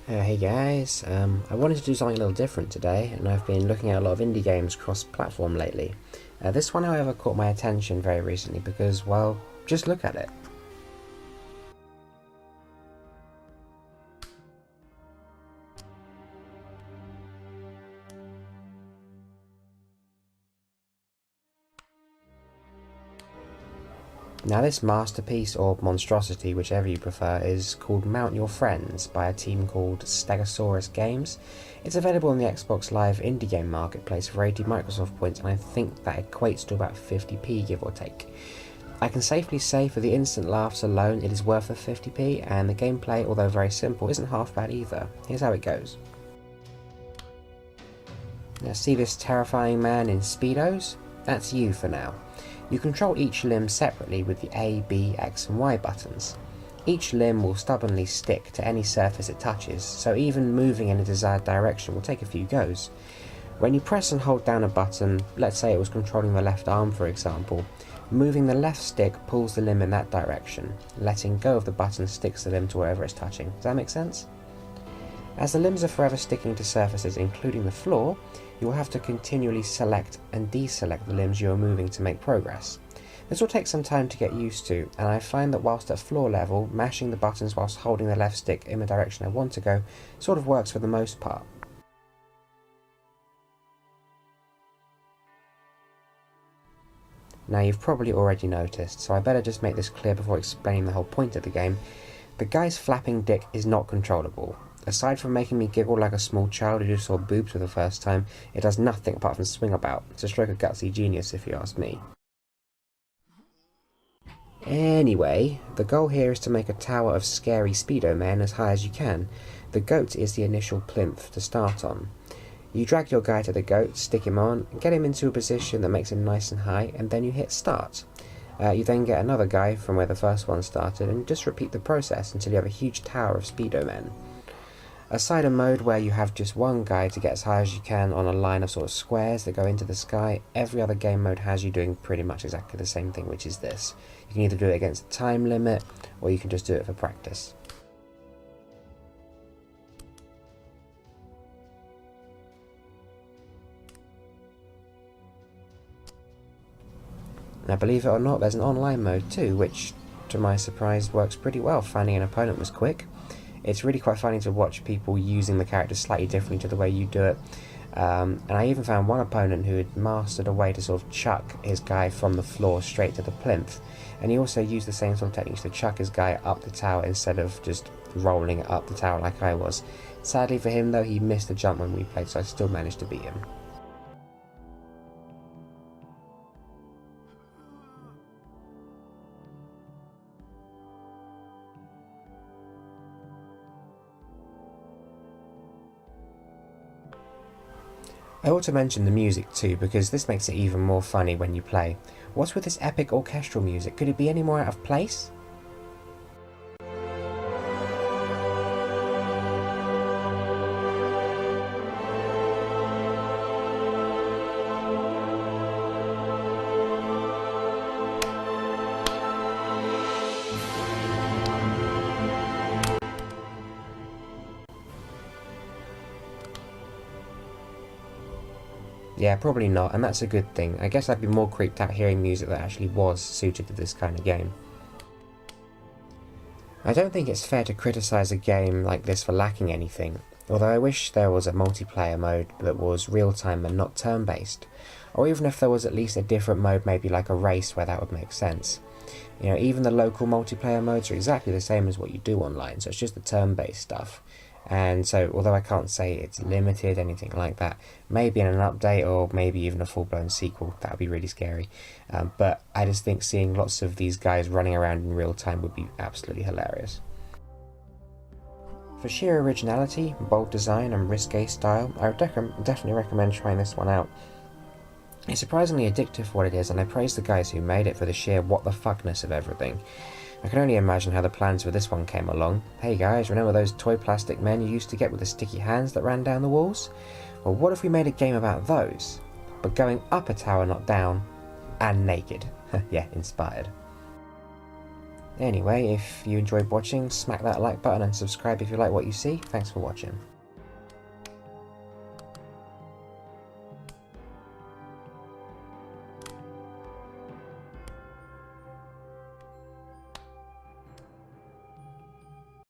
Hey guys, I wanted to do something a little different today, and I've been looking at a lot of indie games cross-platform lately. This one, however, caught my attention very recently because, well, just look at it. Now this masterpiece, or monstrosity, whichever you prefer, is called Mount Your Friends by a team called Stegosaurus Games. It's available on the Xbox Live Indie Game Marketplace for 80 Microsoft points, and I think that equates to about 50p, give or take. I can safely say for the instant laughs alone it is worth the 50p, and the gameplay, although very simple, isn't half bad either. Here's how it goes. Now see this terrifying man in Speedos? That's you for now. You control each limb separately with the A, B, X and Y buttons. Each limb will stubbornly stick to any surface it touches, so even moving in a desired direction will take a few goes. When you press and hold down a button, let's say it was controlling the left arm for example, moving the left stick pulls the limb in that direction. Letting go of the button sticks the limb to wherever it's touching. Does that make sense? As the limbs are forever sticking to surfaces including the floor, you will have to continually select and deselect the limbs you are moving to make progress. This will take some time to get used to, and I find that whilst at floor level, mashing the buttons whilst holding the left stick in the direction I want to go sort of works for the most part. Now you've probably already noticed, so I better just make this clear before explaining the whole point of the game. The guy's flapping dick is not controllable. Aside from making me giggle like a small child who just saw boobs for the first time, it does nothing apart from swing about. It's a stroke of gutsy genius if you ask me. Anyway, the goal here is to make a tower of scary Speedo men as high as you can. The goat is the initial plinth to start on. You drag your guy to the goat, stick him on, get him into a position that makes him nice and high, and then you hit start. You then get another guy from where the first one started, and just repeat the process until you have a huge tower of Speedo men. Aside a mode where you have just one guy to get as high as you can on a line of sort of squares that go into the sky, every other game mode has you doing pretty much exactly the same thing, which is this. You can either do it against a time limit, or you can just do it for practice. Now believe it or not, there's an online mode too, which to my surprise works pretty well. Finding an opponent was quick. It's really quite funny to watch people using the characters slightly differently to the way you do it. And I even found one opponent who had mastered a way to sort of chuck his guy from the floor straight to the plinth. And he also used the same sort of techniques to chuck his guy up the tower instead of just rolling it up the tower like I was. Sadly for him though, he missed the jump when we played, so I still managed to beat him. I ought to mention the music too, because this makes it even more funny when you play. What's with this epic orchestral music? Could it be any more out of place? Yeah, probably not, and that's a good thing. I guess I'd be more creeped out hearing music that actually was suited to this kind of game. I don't think it's fair to criticise a game like this for lacking anything, although I wish there was a multiplayer mode that was real-time and not turn-based, or even if there was at least a different mode, maybe like a race, where that would make sense. You know, even the local multiplayer modes are exactly the same as what you do online, so it's just the turn-based stuff. And so, although I can't say it's limited, anything like that, maybe in an update or maybe even a full-blown sequel, that would be really scary. But I just think seeing lots of these guys running around in real time would be absolutely hilarious. For sheer originality, bold design and risque style, I would definitely recommend trying this one out. It's surprisingly addictive for what it is, and I praise the guys who made it for the sheer what the fuckness of everything. I can only imagine how the plans for this one came along. Hey guys, remember those toy plastic men you used to get with the sticky hands that ran down the walls? Well, what if we made a game about those, but going up a tower, not down, and naked? Yeah, inspired. Anyway, if you enjoyed watching, smack that like button and subscribe if you like what you see. Thanks for watching.